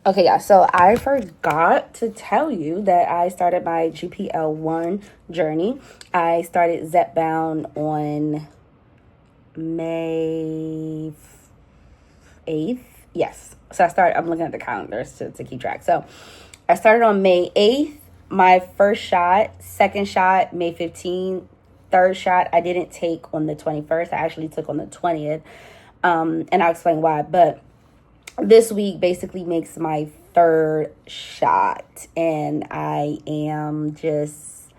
Okay, yeah, so I forgot to tell you that I started my GPL1 journey. I started Zepbound on May 8th. Yes. So I'm looking at the calendars to keep track. So I started on May 8th. My first shot, second shot, May 15th. Third shot, I didn't take on the 21st. I actually took on the 20th. And I'll explain why. But this week basically makes my third shot. And I am just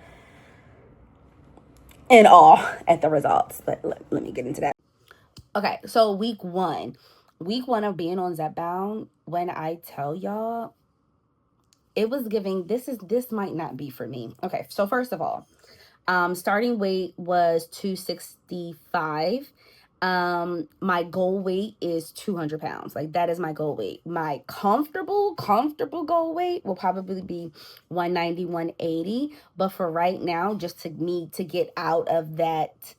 in awe at the results. But let me get into that. Okay, so week one of being on Zepbound, when I tell y'all, it was giving, this might not be for me. Okay, so first of all, starting weight was 265. My goal weight is 200 pounds. Like, that is my goal weight. My comfortable goal weight will probably be 190, 180. But for right now, just to get out of that,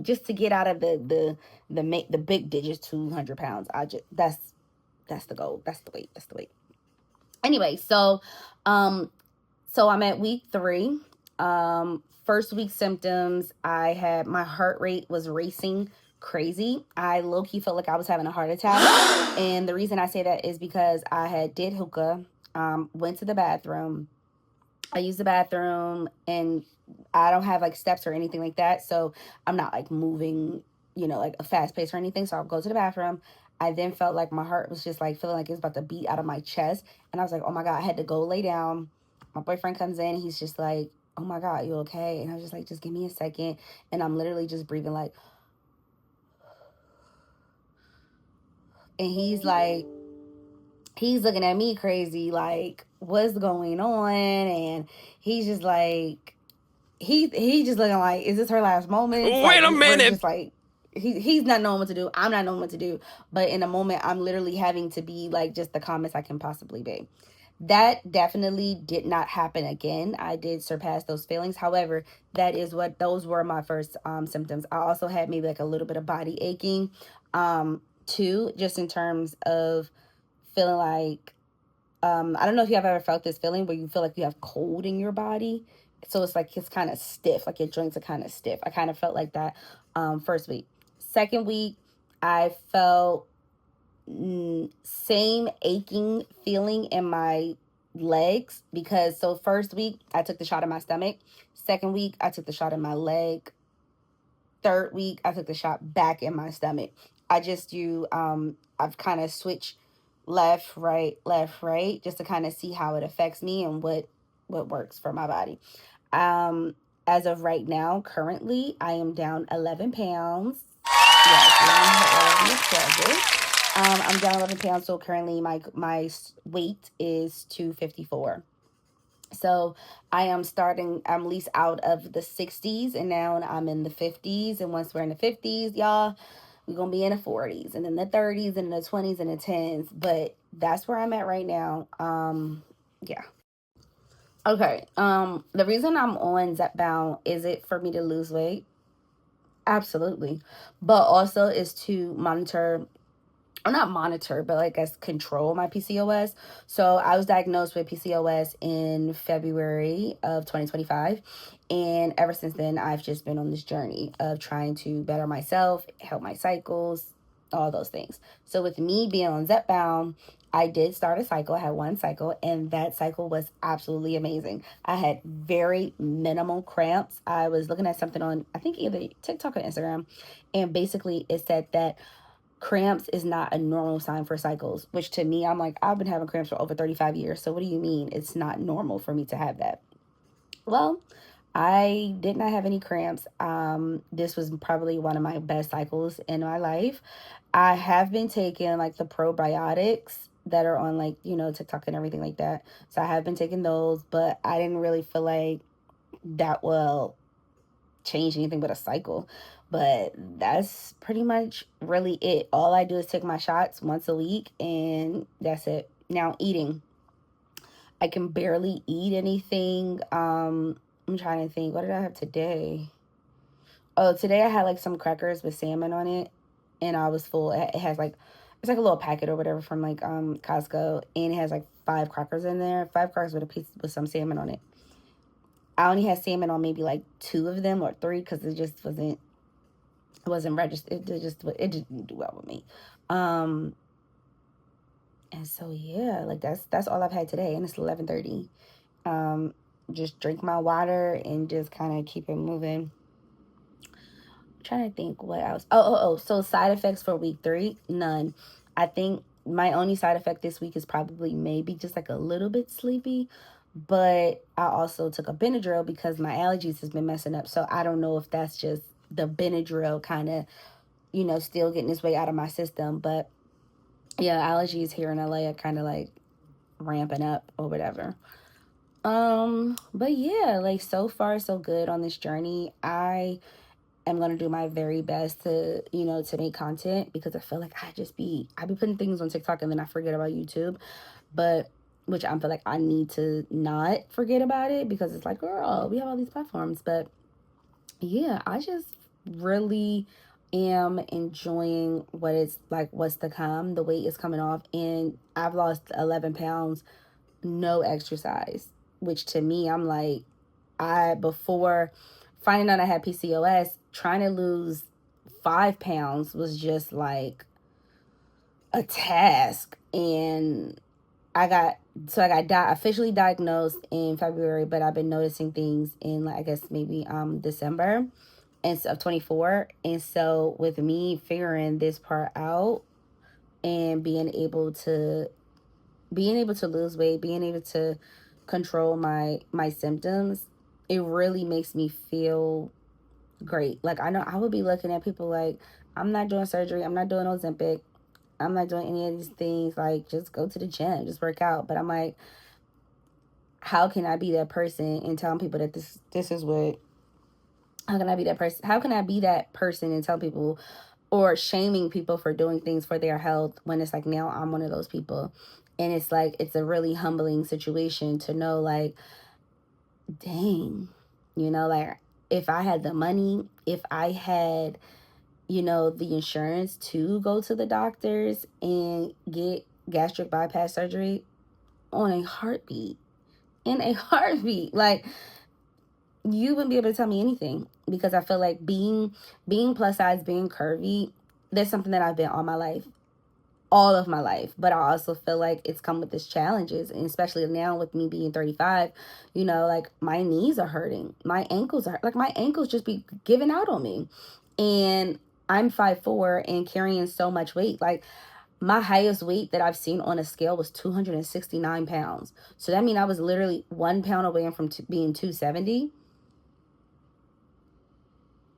just to get out of the big digits, 200 pounds. That's the goal. That's the weight. That's the weight. Anyway, so I'm at week 3. First week symptoms, I had, my heart rate was racing crazy. I low-key felt like I was having a heart attack. And the reason I say that is because I had did hookah, went to the bathroom. I used the bathroom, and I don't have like steps or anything like that. So I'm not like moving, like a fast pace or anything. So I'll go to the bathroom. I then felt like my heart was just like feeling like it was about to beat out of my chest. And I was like, oh my God, I had to go lay down. My boyfriend comes in. He's just like, oh my God, you okay? And I was just like, just give me a second. And I'm literally just breathing like, and he's looking at me crazy, like, what's going on? And he's just like, he just looking like, is this her last moment? Wait a We're minute. just like, he's not knowing what to do. I'm not knowing what to do. But in a moment, I'm literally having to be like just the calmest I can possibly be. That definitely did not happen again. I did surpass those feelings. However, those were my first symptoms. I also had maybe like a little bit of body aching, too, just in terms of feeling like, I don't know if you have ever felt this feeling where you feel like you have cold in your body. So it's like it's kind of stiff, like your joints are kind of stiff. I kind of felt like that first week. Second week, I felt same aching feeling in my legs, because so first week I took the shot in my stomach. Second week I took the shot in my leg. Third week I took the shot back in my stomach. I just do I've kind of switched left, right, just to kind of see how it affects me and what works for my body. Um, as of right now, currently, I am down 11 pounds. Yes, I'm down 11 pounds. So currently, my weight is 254. So I am starting. I'm at least out of the 60s, and now I'm in the 50s. And once we're in the 50s, y'all, we're gonna be in the 40s, and then the 30s, and the 20s, and the 10s. But that's where I'm at right now. Yeah. Okay. The reason I'm on Zepbound, is it for me to lose weight? Absolutely. But also is to monitor, or not monitor, but like as control my PCOS. So I was diagnosed with PCOS in February of 2025. And ever since then, I've just been on this journey of trying to better myself, help my cycles, all those things. So with me being on Zepbound, I did start a cycle. I had one cycle, and that cycle was absolutely amazing. I had very minimal cramps. I was looking at something on, I think, either TikTok or Instagram, and basically it said that cramps is not a normal sign for cycles, which to me, I'm like, I've been having cramps for over 35 years. So what do you mean it's not normal for me to have that? Well, I did not have any cramps. This was probably one of my best cycles in my life. I have been taking like the probiotics that are on, like, TikTok and everything like that. So I have been taking those, but I didn't really feel like that will change anything but a cycle. But that's pretty much really it. All I do is take my shots once a week, and that's it. Now, eating, I can barely eat anything. I'm trying to think, what did I have today? Oh, today I had like some crackers with salmon on it, and I was full. It has like, it's like a little packet or whatever from like Costco, and it has like 5 crackers in there, 5 crackers with a piece with some salmon on it. I only had salmon on maybe like 2 of them or 3 because it wasn't registered. It didn't do well with me. Um, and so yeah, like that's all I've had today, and it's 11:30. Um, just drink my water and just kind of keep it moving. I'm trying to think what else. Oh. So side effects for week 3, none. I think my only side effect this week is probably maybe just like a little bit sleepy. But I also took a Benadryl because my allergies has been messing up. So I don't know if that's just the Benadryl kind of, still getting its way out of my system. But yeah, allergies here in LA are kind of like ramping up or whatever. But yeah, like so far so good on this journey. I am gonna do my very best to make content because I feel like I be putting things on TikTok and then I forget about YouTube. But which I feel like I need to not forget about it because it's like, girl, we have all these platforms. But yeah, I just really am enjoying what's to come. The weight is coming off, and I've lost 11 pounds, no exercise, which to me, I'm like, before finding out I had PCOS, trying to lose 5 pounds was just like a task. And I got officially diagnosed in February, but I've been noticing things in, like, I guess maybe December and of 24. And so with me figuring this part out and being able to lose weight, being able to control my symptoms, it really makes me feel great. Like, I know I would be looking at people like, I'm not doing surgery, I'm not doing Ozempic, I'm not doing any of these things. Like, just go to the gym, just work out. But I'm like, how can I be that person and telling people that this is what how can I be that person? How can I be that person and tell people, or shaming people for doing things for their health, when it's like now I'm one of those people. And it's like, it's a really humbling situation to know, like, dang, like, if I had the money, if I had, the insurance to go to the doctors and get gastric bypass surgery on a heartbeat, in a heartbeat, like, you wouldn't be able to tell me anything, because I feel like being plus size, being curvy, that's something that I've been all my life, all of my life. But I also feel like it's come with its challenges, and especially now with me being 35, like, my knees are hurting, my ankles just be giving out on me. And I'm 5'4" and carrying so much weight. Like, my highest weight that I've seen on a scale was 269 pounds. So that means I was literally 1 pound away from being 270.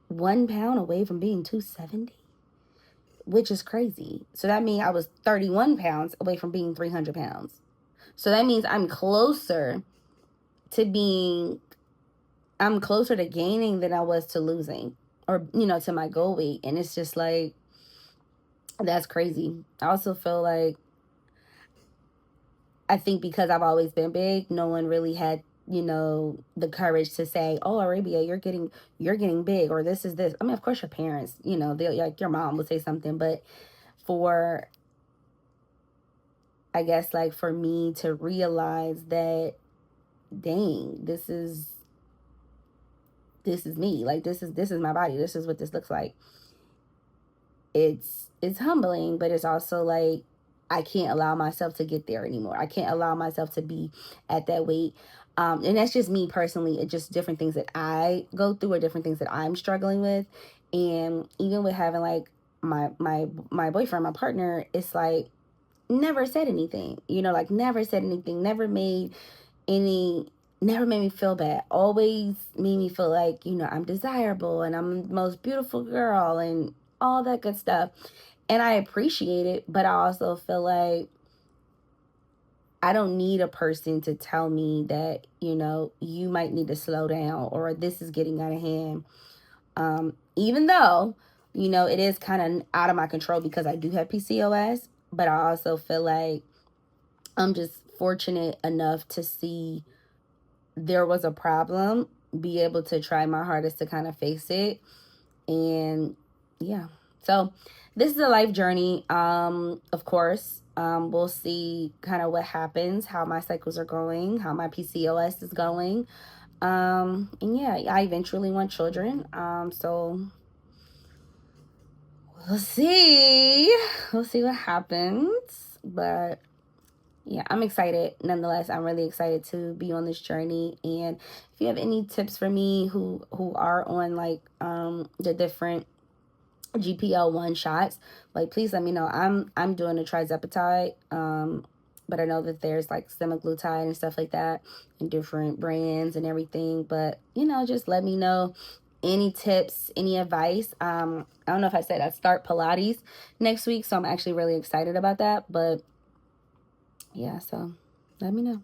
1 pound away from being 270, which is crazy. So that means I was 31 pounds away from being 300 pounds. So that means to I'm closer to gaining than I was to losing, or, to my goal weight. And it's just like, that's crazy. I also feel like, I think because I've always been big, no one really had, the courage to say, "Oh, Arabia, you're getting big," or "This is this." I mean, of course, your parents, they, like, your mom would say something, but for, I guess, like, for me to realize that, dang, this is me. Like, this is my body. This is what this looks like. It's humbling, but it's also like, I can't allow myself to get there anymore. I can't allow myself to be at that weight. And that's just me personally. It's just different things that I go through, or different things that I'm struggling with. And even with having, like, my boyfriend, my partner, it's like, never said anything. Like, never said anything. Any never made me feel bad. Always made me feel like, I'm desirable and I'm the most beautiful girl and all that good stuff. And I appreciate it, but I also feel like I don't need a person to tell me that, you might need to slow down, or this is getting out of hand. Even though, it is kind of out of my control because I do have PCOS, but I also feel like I'm just fortunate enough to see there was a problem, be able to try my hardest to kind of face it. And yeah, So this is a life journey. Of course, we'll see kind of what happens, how my cycles are going, how my PCOS is going. And yeah, I eventually want children. So we'll see. We'll see what happens. But yeah, I'm excited. Nonetheless, I'm really excited to be on this journey. And if you have any tips for me who are on like the different GLP-1 shots, like please let me know. I'm doing a trizepatide, but I know that there's like semaglutide and stuff like that and different brands and everything. But just let me know any tips, any advice. I don't know if I said I start Pilates next week, so I'm actually really excited about that. But yeah, so let me know.